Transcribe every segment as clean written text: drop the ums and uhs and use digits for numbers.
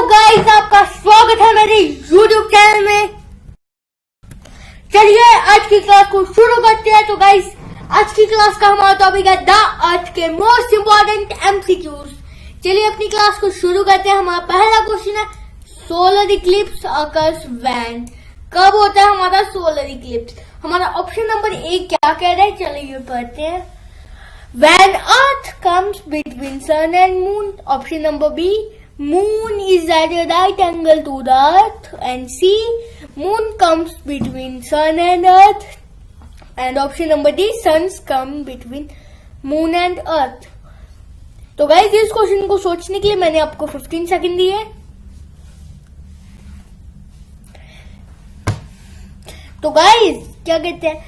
Guys, आपका स्वागत है मेरे YouTube चैनल में। चलिए आज की क्लास को शुरू करते हैं। तो गाइस, आज की क्लास का हमारा टॉपिक है द अर्थ के मोस्ट इम्पोर्टेंट MCQs। चलिए अपनी क्लास को शुरू करते हैं। हमारा पहला क्वेश्चन है सोलर इक्लिप्स अकर्स व्हेन। कब होता है हमारा सोलर इक्लिप्स? हमारा ऑप्शन नंबर ए क्या कह रहा है, चलिए पढ़ते हैं। When Earth comes between Sun and Moon. Option number B, Moon is at a right angle to the Earth. And C, Moon comes between Sun and Earth. And option number D, Suns come between Moon and Earth. तो guys इस question को सोचने के लिए मैंने आपको 15 second दिए। तो गाइज क्या कहते हैं,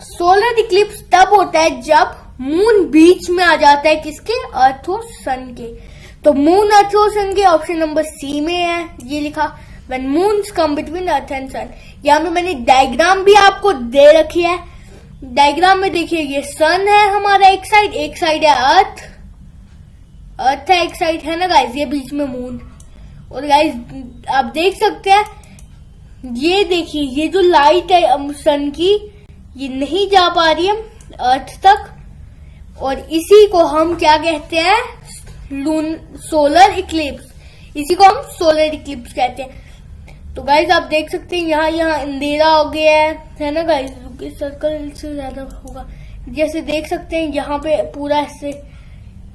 सोलर इक्लिप्स तब होता है जब मून बीच में आ जाता है किसके, अर्थ और सन के। तो मून अर्थ और सन के ऑप्शन नंबर सी में है ये लिखा, when moons come between earth and sun. यहाँ पे मैंने डायग्राम भी आपको दे रखी है। डायग्राम में देखिए ये सन है हमारा एक साइड है अर्थ है एक साइड है ना गाइज, ये बीच में मून। और गाइज आप देख सकते हैं, ये देखिए ये जो लाइट है सन की, ये नहीं जा पा रही है अर्थ तक, और इसी को हम क्या कहते हैं, सोलर इक्लिप्स। इसी को हम सोलर इक्लिप्स कहते हैं। तो गाइज आप देख सकते हैं यहाँ अंधेरा हो गया है ना गाइज, सर्कल से ज्यादा होगा। जैसे देख सकते हैं यहाँ पे पूरा ऐसे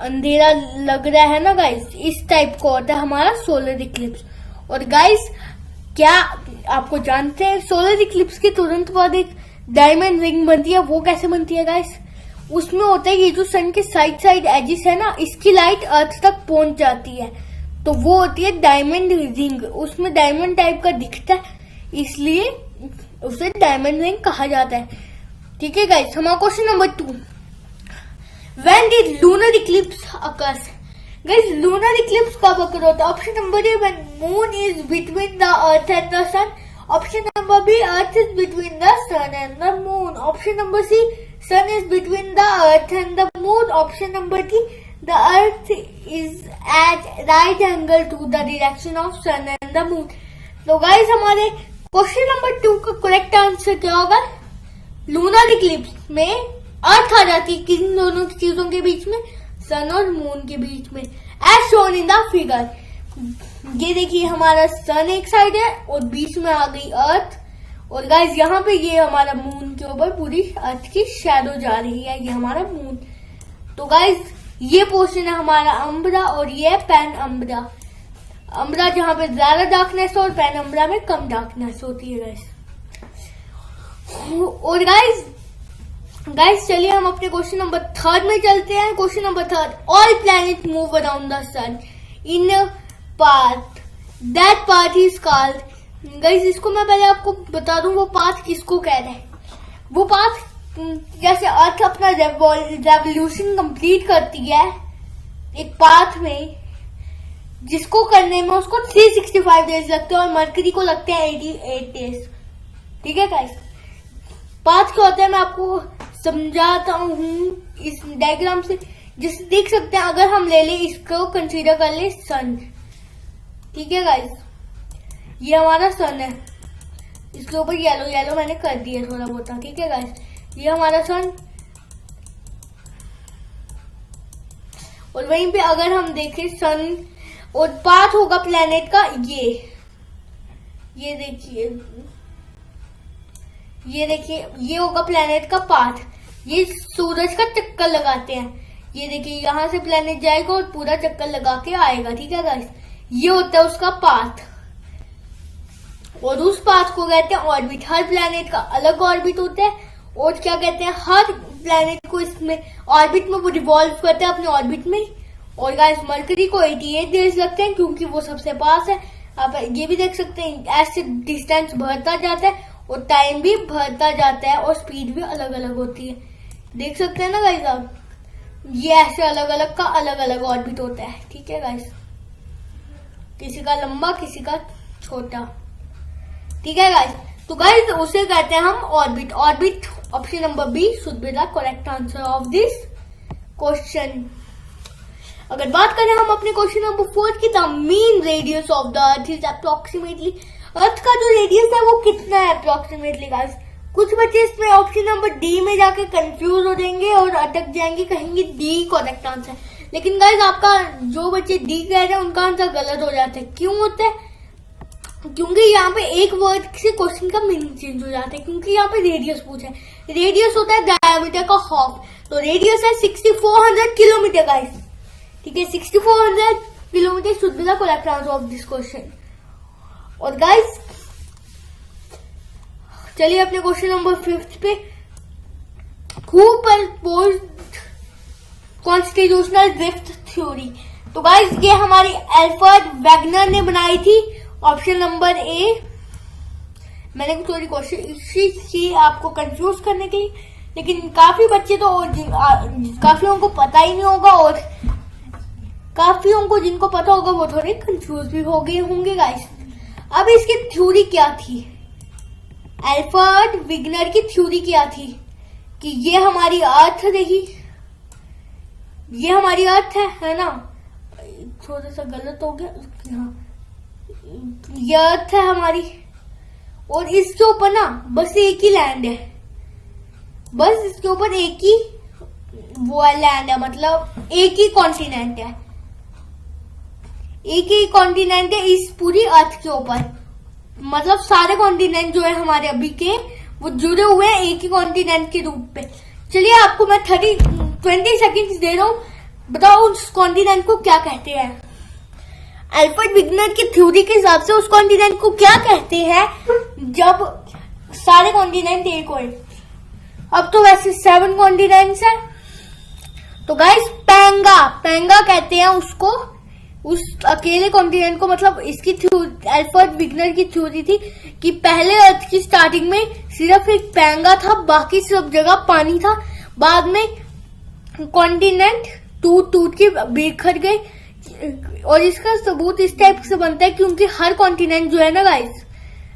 अंधेरा लग रहा है ना गाइज, इस टाइप का होता है हमारा सोलर इक्लिप्स। और गाइज क्या आपको जानते हैं, सोलर इक्लिप्स के तुरंत बाद एक डायमंड रिंग बनती है। वो कैसे बनती है गाइज, उसमें होता है ये जो सन के साइड एजिस है ना, इसकी लाइट अर्थ तक पहुंच जाती है, तो वो होती है डायमंड रिंग। उसमें डायमंड टाइप का दिखता है, इसलिए उसे डायमंड रिंग कहा जाता है। ठीक है गाइस, हमारा question number 2, when did lunar eclipse occurs. Guys lunar eclipse कब अकर होता है? Option number A, when moon is between the earth and the sun. Option number B, earth is between the sun and the moon. Option number C, sun is between the earth and the moon. Option number D, the earth is at right angle to the direction of sun and the moon. तो guys हमारे question number 2 का correct answer क्या होगा, lunar Eclipse में अर्थ आ जाती है किन दोनों चीजों के बीच में, सन और मून के बीच में, as shown in the figure. ये देखिए हमारा सन एक साइड है और बीच में आ गई अर्थ, और गाइज यहाँ पे ये हमारा मून के ऊपर पूरी अर्थ की शैडो जा रही है, ये हमारा मून। तो गाइज ये पोर्शन है हमारा अम्ब्रा और ये है पैन अम्ब्रा। अम्ब्रा जहाँ पे ज्यादा डार्कनेस और पैन अम्ब्रा में कम डार्कनेस होती है गाइज। और गाइज चलिए हम अपने क्वेश्चन नंबर 3 में चलते हैं। Question number 3, all planet move around the sun in path, that path is called. Guys इसको मैं पहले आपको बता दूं, वो पाथ किसको कह रहे हैं। वो पाथ जैसे अर्थ अपना रेवोल्यूशन कंप्लीट करती है एक पाथ में, जिसको करने में उसको 365 डेज लगते हैं और मरकरी को लगते हैं 88 डेज। ठीक है गाइस, पाथ क्या होता है मैं आपको समझाता हूँ इस डायग्राम से। जिसे देख सकते हैं, अगर हम ले ले इसको कंसीडर कर ले सन। ठीक है गाइस, ये हमारा सन है, इसके ऊपर येलो मैंने कर दिया थोड़ा बहुत। ठीक है गाइस, ये हमारा सन, और वहीं पे अगर हम देखें सन और पाथ होगा प्लेनेट का, ये देखिए ये होगा प्लेनेट का पाथ। ये सूरज का चक्कर लगाते हैं, ये देखिए यहाँ से प्लेनेट जाएगा और पूरा चक्कर लगा के आएगा। ठीक है गाइस, ये होता है उसका पाथ, और उस पाथ को कहते हैं ऑर्बिट। हर प्लैनेट का अलग ऑर्बिट होता है, और क्या कहते हैं, हर प्लैनेट को इसमें ऑर्बिट में वो रिवॉल्व करते हैं अपने ऑर्बिट में। और गाइस मरकरी को 88 डेज लगते हैं क्योंकि वो सबसे पास है। आप ये भी देख सकते हैं, ऐसे डिस्टेंस बढ़ता जाता है और टाइम भी बढ़ता जाता है, और स्पीड भी अलग अलग होती है। देख सकते हैं ना गाइस आप, ये ऐसे अलग अलग ऑर्बिट होता है। ठीक है गाइस, किसी का लंबा किसी का छोटा। ठीक है गाइस, तो गाइस उसे कहते हैं हम orbit. Option number B should be the correct answer of this question. अगर बात करें हम अपने क्वेश्चन नंबर 4 की, the mean radius of the earth is approximately, earth का जो रेडियस है वो कितना है अप्रोक्सीमेटली गाइस। कुछ बच्चे इसमें ऑप्शन नंबर डी में जाके कंफ्यूज हो जाएंगे और अटक जाएंगे, कहेंगे डी करेक्ट आंसर। लेकिन गाइस आपका जो बच्चे डी कह रहे हैं उनका आंसर गलत हो जाता है। क्यों होता है? क्योंकि यहाँ पे एक वर्ड से क्वेश्चन का मीनिंग चेंज हो जाता है, क्योंकि यहाँ पे रेडियस पूछा है। रेडियस होता है डायमीटर का हाफ, तो रेडियस है 6400 किलोमीटर गाइस। ठीक है, 6400 kilometre should be the correct answer of this question. और गाइस चलिए अपने क्वेश्चन नंबर 5 पे, who proposed constitutional drift theory. तो गाइस ये हमारी अल्फ्रेड वेगनर ने बनाई थी, ऑप्शन नंबर ए। मैंने थोड़ी कोशिश की आपको कंफ्यूज करने की, लेकिन काफी बच्चे तो काफियों को पता ही नहीं होगा, और काफियों को जिनको पता होगा वो थोड़े कंफ्यूज भी हो गए होंगे गाइस। अब इसकी थ्योरी क्या थी? अल्फ्रेड वेगनर की थ्योरी क्या थी कि ये हमारी अर्थ रही, ये हमारी अर्थ है ना, थोड़ा सा गलत हो गया, हाँ ये अर्थ है हमारी, और इसके ऊपर ना बस एक ही लैंड है, बस इसके ऊपर एक ही वो लैंड है, मतलब एक ही कॉन्टिनेंट है, एक ही कॉन्टिनेंट है इस पूरी अर्थ के ऊपर। मतलब सारे कॉन्टिनेंट जो है हमारे अभी के वो जुड़े हुए हैं एक ही कॉन्टिनेंट के रूप पे। चलिए आपको मैं 20 सेकेंड्स दे रहा हूं, बताओ उस कॉन्टिनेंट को क्या कहते हैं। अल्फ्रेड वेगनर की थ्योरी के हिसाब से उस कॉन्टिनेंट को क्या कहते हैं जब सारे कॉन्टिनेंट एक हो। अब तो वैसे 7 कॉन्टिनेंट्स है, तो गाइस पेंगा कहते हैं उसको, उस अकेले कॉन्टिनेंट को। मतलब इसकी अल्फ्रेड वेगनर की थ्योरी थी कि पहले अर्थ की स्टार्टिंग में सिर्फ एक पेंगा था, बाकी सब जगह पानी था। बाद में कॉन्टिनेंट टूट के बिखर गए, और इसका सबूत इस टाइप से बनता है क्योंकि हर कॉन्टिनेंट जो है ना गाइस,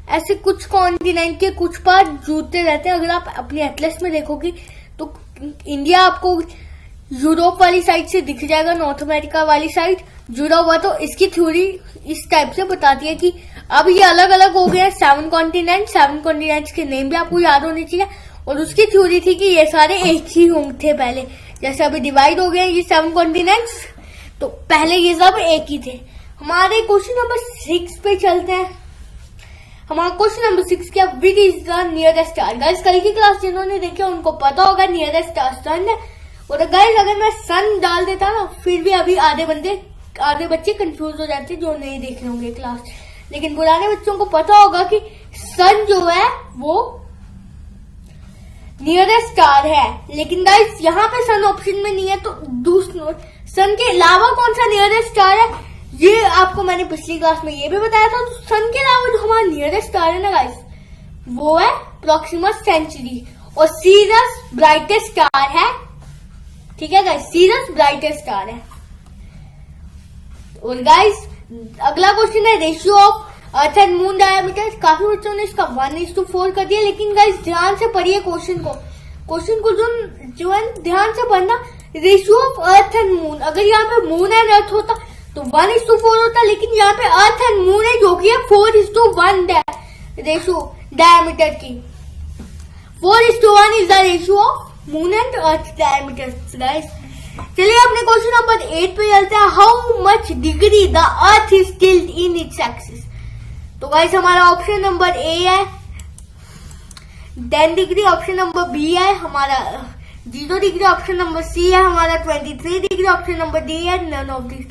ऐसे कुछ कॉन्टिनेंट के कुछ पार्ट जुड़ते रहते हैं। अगर आप अपने एटलस में देखोगे तो इंडिया आपको यूरोप वाली साइड से दिख जाएगा, नॉर्थ अमेरिका वाली साइड जुड़ा हुआ। तो इसकी थ्योरी इस टाइप से बताती है कि अब ये अलग अलग हो गए हैं 7 कॉन्टिनेंट्स के नेम भी आपको याद होने चाहिए। और उसकी थ्योरी थी कि ये सारे एक ही होंगे थे पहले, जैसे अभी डिवाइड हो गए ये 7 कॉन्टिनेंट्स, तो पहले ये सब एक ही थे। हमारे क्वेश्चन नंबर 6 पे चलते हैं। हमारा क्वेश्चन नंबर 6 क्या, विच is the nearest star. Guys कल की क्लास जिन्होंने देखी उनको पता होगा नियरेस्ट स्टार सन है। और गाइस अगर मैं सन डाल देता ना, फिर भी अभी आधे बच्चे कंफ्यूज हो जाते जो नहीं देख रहे होंगे क्लास, लेकिन पुराने बच्चों को पता होगा कि सन जो है वो नियरेस्ट स्टार है। लेकिन गाइस यहाँ पे सन ऑप्शन में नहीं है, तो दूसरे सन के अलावा कौन सा नियरेस्ट स्टार है ये आपको मैंने पिछली क्लास में ये भी बताया था। तो सन के अलावा जो हमारा नियरेस्ट स्टार है ना गाइस, वो है प्रॉक्सिमा सेंचुरी, और सीरियस ब्राइटेस्ट स्टार है। ठीक है गाइस, सीरियस ब्राइटेस्ट स्टार है। और गाइस अगला क्वेश्चन है ratio of earth and moon diameter. काफी बच्चों ने इसका 1:4 कर दिया, लेकिन गाइस ध्यान से पढ़िए क्वेश्चन को जो है ध्यान से पढ़ना। Ratio of earth and moon, अगर यहाँ पे मून एंड अर्थ होता तो 1:4 होता, लेकिन यहाँ पे अर्थ एंड मून है जो कि है 4:1 रेशियो डायमीटर की। 4:1 is the ratio of moon and earth diameter guys. चलिए अपने क्वेश्चन नंबर 8 पे चलते हैं। How much degree the earth is tilt in its axis. तो गाइस हमारा ऑप्शन नंबर ए है 10 डिग्री, ऑप्शन नंबर बी है हमारा 0 डिग्री, ऑप्शन नंबर सी है हमारा 23 डिग्री, ऑप्शन नंबर डी है नन ऑफ दिस।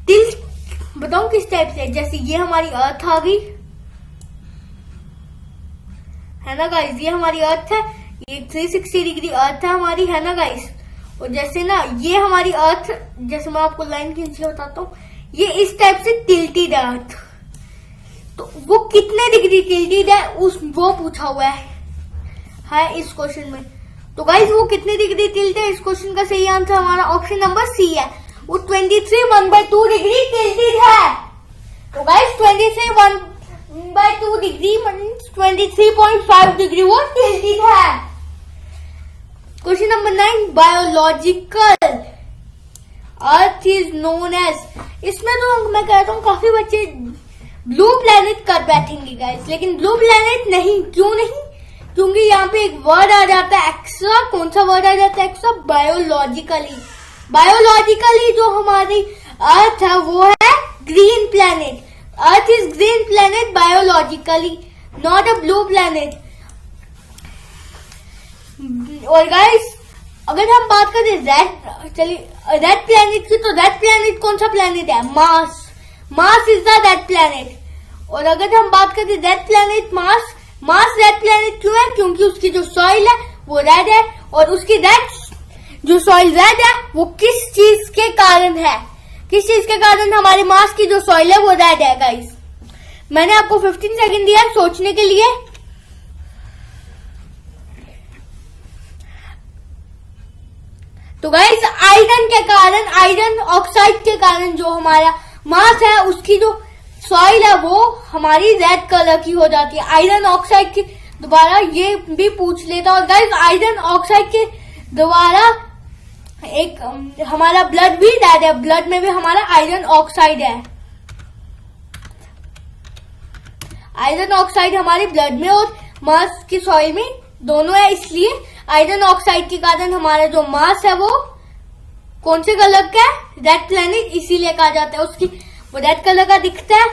टिल्ट बताऊं किस टाइप से, जैसे ये हमारी अर्थ आ गई है ना गाइस, ये हमारी अर्थ है, ये 360 डिग्री अर्थ है हमारी, है ना गाइस। और जैसे ना ये हमारी अर्थ, जैसे मैं आपको लाइन खींच के बताता हूँ, ये इस टाइप से टिल्टेड है अर्थ। तो वो कितने डिग्री टिल्टेड है वो पूछा हुआ है इस क्वेश्चन में। तो गाइस वो कितने डिग्री टिल्ट है, इस क्वेश्चन का सही आंसर हमारा ऑप्शन नंबर सी है, वो 23 डिग्री टिल्टेड है। तो गाइस 23 1/2 डिग्री 23.5 डिग्री वो टिल्टेड है। Question number 9 biological earth is known as, इसमें तो मैं कहता हूँ काफी बच्चे ब्लू प्लैनेट कर बैठेंगे गाइस, लेकिन ब्लू प्लैनेट नहीं। क्यों नहीं? क्योंकि यहाँ पे एक वर्ड आ जाता है एक्स्ट्रा। कौन सा वर्ड आ जाता है एक्स्ट्रा? बायोलॉजिकली। बायोलॉजिकली जो हमारी अर्थ है वो है green planet. Earth is green planet biologically, not a blue planet. और गाइस अगर हम बात करें रेड प्लैनेट की, तो रेड प्लैनेट कौन सा प्लैनेट है? Mars. Mars is the red planet. और अगर हम बात करें red planet Mars, Mars red planet क्यों है? क्योंकि उसकी जो सॉइल है वो रेड है, और उसकी जो सॉइल रेड है वो किस चीज के कारण है? किस चीज के कारण हमारे मार्स की जो सॉइल है वो रेड है गाइस? मैंने आपको 15 सेकंड दिया सोचने के लिए। तो गाइस आयरन के कारण, आयरन ऑक्साइड के कारण जो हमारा मार्स है उसकी जो सॉइल है वो हमारी रेड कलर की हो जाती है। आयरन ऑक्साइड के द्वारा ये भी पूछ लेता। और गाइस आयरन ऑक्साइड के द्वारा एक हमारा ब्लड भी रेड है, ब्लड में भी हमारा आयरन ऑक्साइड है। आयरन ऑक्साइड हमारे ब्लड में और मार्स की सॉइल में दोनों है, इसलिए आयरन ऑक्साइड के कारण हमारा जो मार्स है वो कौन से कलर का है? रेड प्लैनेट इसीलिए कहा जाता है। उसकी वो रेड कलर का दिखता है,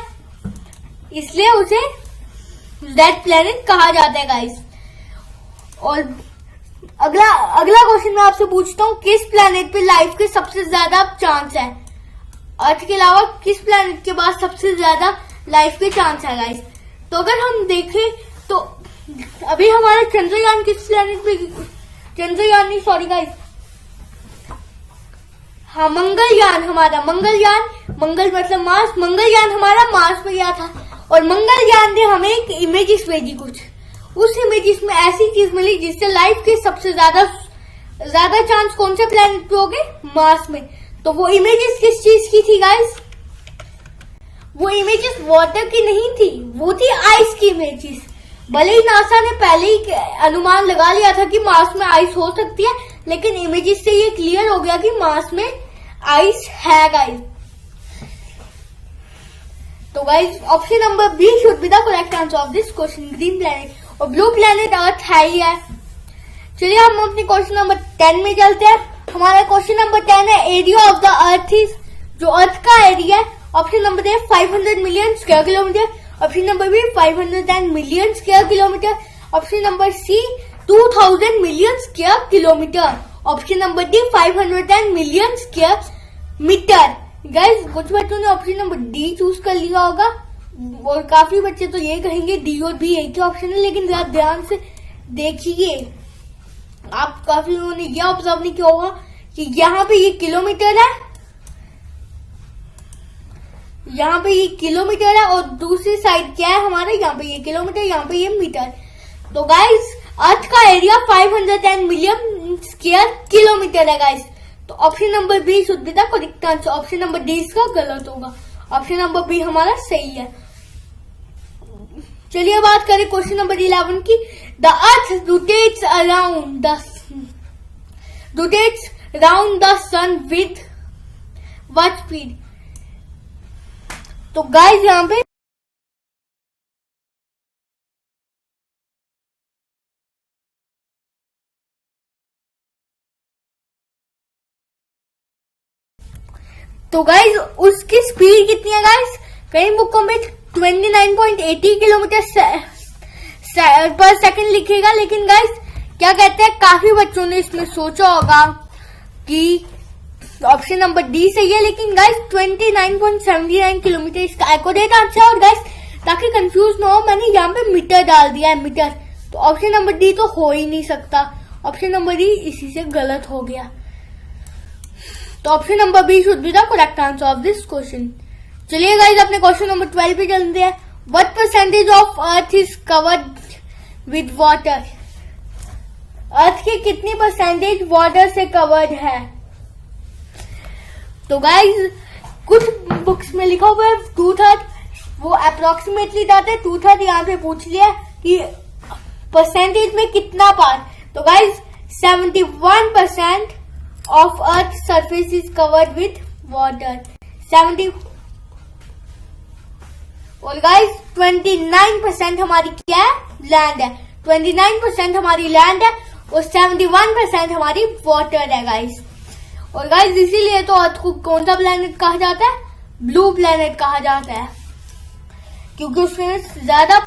इसलिए उसे रेड प्लैनेट कहा जाता है गाइस। और अगला क्वेश्चन मैं आपसे पूछता हूँ, किस प्लैनेट पे लाइफ के सबसे ज्यादा चांस है? अर्थ के अलावा किस प्लैनेट के पास सबसे ज्यादा लाइफ के चांस है गाइस? तो अगर हम देखें तो अभी हमारा चंद्रयान किस प्लैनेट पे, चंद्रयान नहीं सॉरी गाइस, हाँ मंगलयान, हमारा मंगलयान, मंगल मतलब मार्स, मंगलयान हमारा मार्स पे गया था। और मंगलयान ने हमें एक इमेजेस भेजी कुछ, उस इमेजेस में ऐसी चीज मिली जिससे लाइफ के सबसे ज्यादा चांस कौन से प्लैनेट पे हो गए? मार्स में। तो वो इमेजेस किस चीज की थी गाइस? वो इमेजेस वाटर की नहीं थी, वो थी आइस की इमेजेस। भले ही नासा ने पहले ही अनुमान लगा लिया था कि मार्स में आइस हो सकती है, लेकिन इमेजेस से ये क्लियर हो गया कि मार्स में आइस है गाइस। तो guys option number B should be the correct answer of this question, green planet. और ब्लू प्लैनेट अर्थ है ही है। चलिए हम अपने क्वेश्चन नंबर 10 में चलते हैं। हमारा क्वेश्चन नंबर 10 है area of the earth is, जो अर्थ का एरिया है। Option number A 500 million square kilometre, option number B 510 million square kilometre, option number C 2000 million square kilometre, option number D 510 million square metre. Guys कुछ बच्चों ने option number D choose कर लिया होगा, और काफी बच्चे तो ये कहेंगे डी और बी एक ही ऑप्शन है, लेकिन जरा ध्यान से देखिए। आप काफी लोगों ने यह ऑब्जर्व नहीं किया होगा कि यहाँ पे ये किलोमीटर है, यहाँ पे ये किलोमीटर है, और दूसरी साइड क्या है हमारे, यहाँ पे ये किलोमीटर, यहाँ पे ये मीटर। तो गाइस अर्थ का एरिया 510 मिलियन स्क्वायर किलोमीटर है गाइस। तो option number B should be the correct answer. Option number D इसका गलत होगा, ऑप्शन नंबर बी हमारा सही है। चलिए बात करें क्वेश्चन नंबर 11 की। The earth rotates round the sun with what speed? तो गाइस यहाँ पे उसकी स्पीड कितनी है गाइस? कई बुकों में 29.80 किलोमीटर पर सेकंड लिखेगा, लेकिन गाइस क्या कहते हैं, काफी बच्चों ने इसमें सोचा होगा कि ऑप्शन नंबर डी सही है, लेकिन गाइस 29.79 किलोमीटर इसका एक्यूरेट आंसर है। और गाइस ताकि कंफ्यूज ना हो, मैंने यहाँ पे मीटर डाल दिया है, मीटर। तो ऑप्शन नंबर डी तो हो ही नहीं सकता, ऑप्शन नंबर डी इसी से गलत हो गया। तो option number B should be the correct answer of this question. चलिए गाइस अपने क्वेश्चन नंबर 12 पे चलते हैं। What percentage of earth is covered with water? Earth की कितनी परसेंटेज वाटर से कवर्ड है? तो गाइस कुछ बुक्स में लिखा हुआ है 2/3, वो अप्रोक्सीमेटली जाते हैं 2/3। यहाँ पे पूछ लिया कि परसेंटेज में कितना पार्ट। तो guys 71% of Earth's surface is covered with water. 70 और गाइस 29% हमारी क्या है? लैंड है। 29% हमारी लैंड है और 71% हमारी वाटर है गाइस। और गाइस इसीलिए तो अर्थ को कौन सा प्लेनेट कहा जाता है? ब्लू प्लेनेट कहा जाता है, क्योंकि उसमें ज्यादा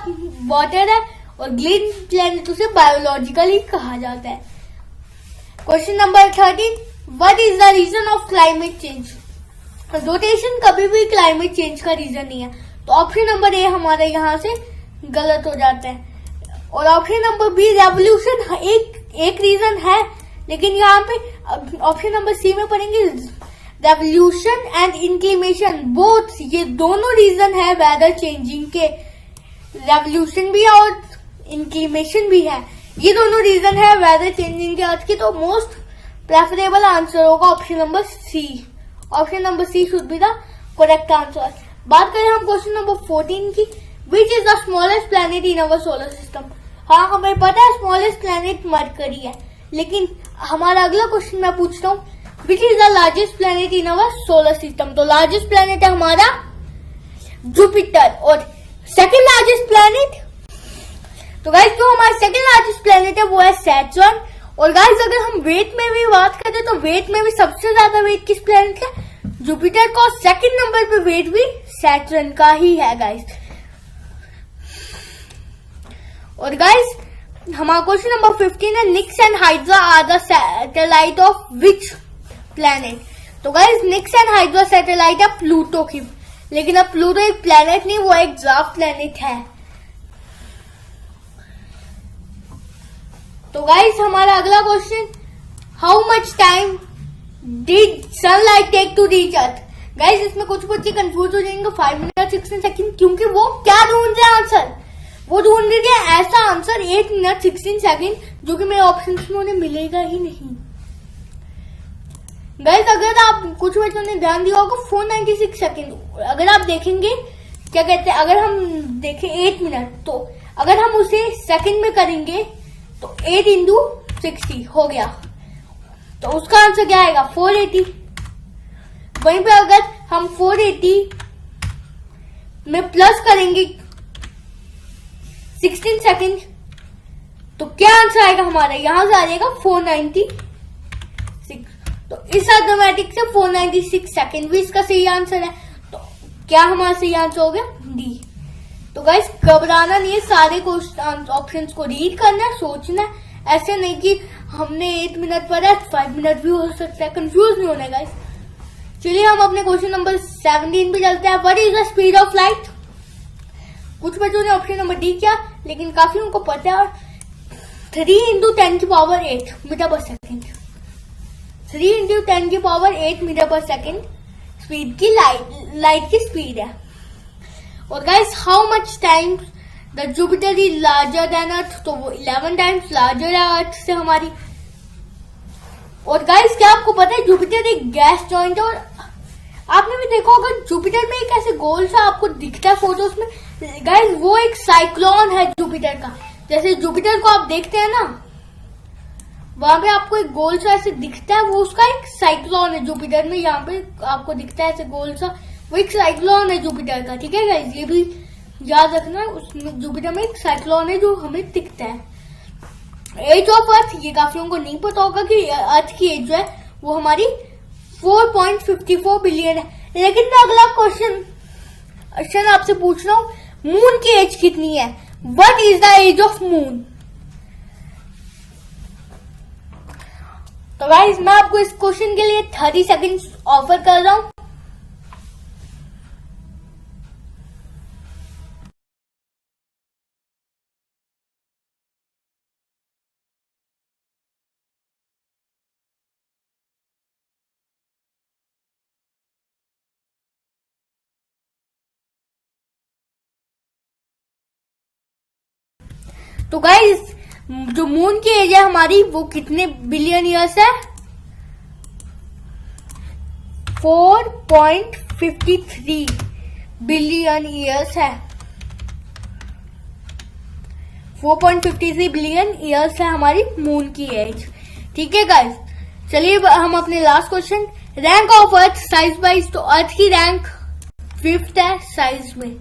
वाटर है। और ग्रीन प्लेनेट उसे बायोलॉजिकली कहा जाता है। Question number 13, what is the reason of climate change? Rotation कभी भी क्लाइमेट चेंज का रीजन नहीं है, तो ऑप्शन नंबर ए हमारा यहाँ से गलत हो जाता है। और ऑप्शन नंबर बी रेवोल्यूशन एक रीजन है, लेकिन यहाँ पे ऑप्शन नंबर सी में पढ़ेंगे रेवोल्यूशन एंड इंक्लिमेशन बोथ, ये दोनों रीजन है वेदर चेंजिंग के। रेवोल्यूशन भी है और इंक्लिमेशन भी है, ये दोनों रीजन है वेदर चेंजिंग के अर्थ की। तो मोस्ट प्रेफरेबल आंसर होगा option number C. Option number C should be the correct answer. बात करें हम क्वेश्चन नंबर 14 की, which is the smallest planet in our solar system? हाँ, हमें पता है स्मॉलेस्ट प्लेनेट मरकरी है, लेकिन हमारा अगला क्वेश्चन मैं पूछता हूँ, विच is the largest planet in our solar system? तो लार्जेस्ट प्लेनेट है हमारा जुपिटर। और सेकंड लार्जेस्ट प्लेनेट, तो गाइस जो हमारा सेकंड लार्जेस्ट प्लेनेट है वो है सैटर्न। और गाइस अगर हम वेट में भी बात करें तो वेट में भी सबसे ज्यादा वेट किस प्लेनेट का? जुपिटर का। सेकंड नंबर पे वेट भी सैटर्न का ही है गाइस। और गाइस हमारा क्वेश्चन नंबर 15 है, Nix and Hydra are the satellite of which planet? तो guys Nix and Hydra satellite है प्लूटो की, लेकिन अब प्लूटो एक प्लेनेट नहीं, वो एक ड्वार्फ प्लेनेट है। तो गाइस हमारा अगला question, how much time did sunlight take to reach earth? Guys इसमें कुछ बच्चे कंफ्यूज हो जाएंगे, 5 मिनट 16 सेकंड, क्योंकि वो क्या ढूंढ रहे हैं आंसर? वो ढूंढ रहे हैं ऐसा आंसर 8 मिनट 16 सेकंड, जो कि मेरे ऑप्शन में उन्हें मिलेगा ही नहीं। गाइस अगर आप कुछ बच्चों ने ध्यान दिया होगा 496 सेकंड, अगर आप देखेंगे क्या कहते हैं, अगर हम देखें 8 मिनट, तो अगर हम उसे सेकंड में करेंगे तो 8 इंटू 60 हो गया, तो उसका आंसर क्या आएगा? 480। वहीं पे अगर हम 480 में प्लस करेंगे 16 सेकंड, तो क्या आंसर आएगा हमारा? यहां से आ जाएगा 496। तो इस अर्थमेटिक से 496 सेकंड भी इसका सही आंसर है। तो क्या हमारा सही आंसर हो गया? डी। तो गाइस घबराना नहीं है, सारे ऑप्शंस को रीड करना है, सोचना है, ऐसे नहीं कि हमने 8 मिनट पर है 5 मिनट भी हो सकता है, कंफ्यूज नहीं होना है गाइस। चलिए हम अपने क्वेश्चन नंबर 17 पे चलते हैं। What is the speed of light? कुछ बच्चों ने ऑप्शन नंबर डी किया, लेकिन काफी उनको पता है। 3 इंटू 10 की power 8 metre per second. 3 into 10 की power 8 metre per second speed की लाइट की स्पीड है। और guys how much time the Jupiter is larger than earth? तो वो 11 टाइम्स लार्जर है अर्थ से हमारी। और गाइस क्या आपको पता है जुपिटर एक गैस जॉइंट है? और आपने भी देखा होगा जुपिटर में एक ऐसे गोल सा आपको दिखता है फोटोज में, गाइस वो एक साइक्लोन है जुपिटर का। जैसे जुपिटर को आप देखते हैं ना, वहां पे आपको एक गोल सा ऐसे दिखता है, वो उसका एक साइक्लोन है जुपिटर में। यहाँ पे आपको दिखता है ऐसे गोल सा, वो एक साइक्लोन है जुपिटर का, ठीक है गाइस, ये भी याद रखना। उसमें जुपिटर में एक साइक्लोन है जो हमें दिखता है। एज ऑफ अर्थ, ये काफी को नहीं पता होगा कि अर्थ की एज जो है वो हमारी 4.54 बिलियन है। लेकिन मैं अगला क्वेश्चन आपसे पूछ रहा हूँ, मून की एज कितनी है? What is the age of moon? तो गाइस मैं आपको इस क्वेश्चन के लिए 30 सेकंड ऑफर कर रहा हूं। तो गाइस जो मून की एज है हमारी वो कितने बिलियन ईयर्स है? 4.53 बिलियन ईयर्स है। 4.53 बिलियन ईयर्स है हमारी मून की एज, ठीक है गाइस। चलिए हम अपने last question, rank of earth size wise, तो अर्थ की रैंक 5th है साइज में।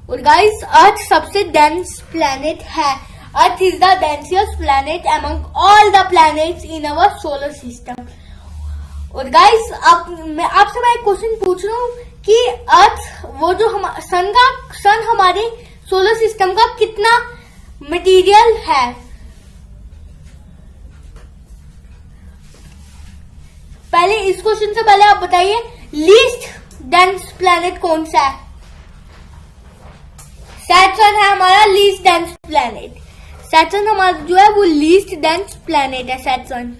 और गाइस अर्थ सबसे डेंस प्लैनेट है। Earth is the densest planet among all the planets in our solar system. और गाइस मैं आपसे एक क्वेश्चन पूछ रहा हूँ कि अर्थ वो जो सन हमारे सोलर सिस्टम का कितना मटेरियल है? पहले इस क्वेश्चन से पहले आप बताइए लीस्ट डेंस प्लैनेट कौन सा है? सैटर्न है हमारा लीस्ट डेंस प्लैनेट। सैटर्न हमारा जो है वो लीस्ट डेंस प्लैनेट है सैटर्न।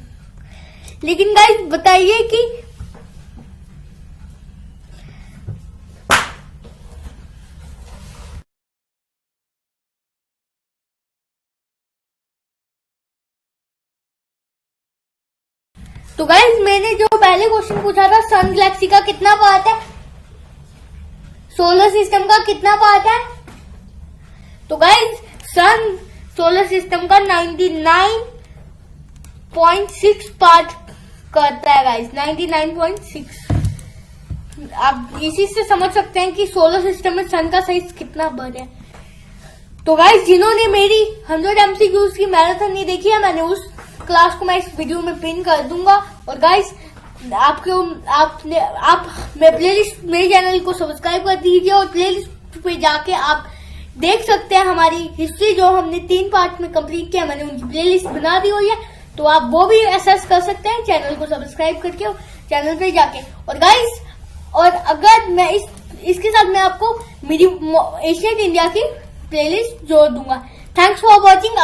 लेकिन गाइस बताइए कि तो गाइस मैंने जो पहले क्वेश्चन पूछा था सन गैलेक्सी का कितना पार्ट है, सोलर सिस्टम का कितना पार्ट है? तो गाइस सन सोलर सिस्टम का 99.6 पार्ट करता है गाइस, 99.6। आप इसी से समझ सकते हैं कि सोलर सिस्टम में सन का साइज कितना बड़ा है। तो गाइस जिन्होंने मेरी 100 MCQs की मैराथन नहीं देखी है, मैंने उस क्लास को मैं इस वीडियो में पिन कर दूंगा। और गाइस प्लेलिस्ट मेरे चैनल को सब्सक्राइब कर दीजिए और प्लेलिस्ट पे जाके आप देख सकते हैं हमारी हिस्ट्री जो हमने 3 पार्ट में कंप्लीट किया, मैंने उनकी प्लेलिस्ट बना दी हुई है, तो आप वो भी एक्सेस कर सकते हैं चैनल को सब्सक्राइब करके चैनल पे जाके। और गाइस और अगर मैं इसके साथ मैं आपको मेरी एशियन इंडिया की प्लेलिस्ट जोड़ दूंगा। Thanks for watching.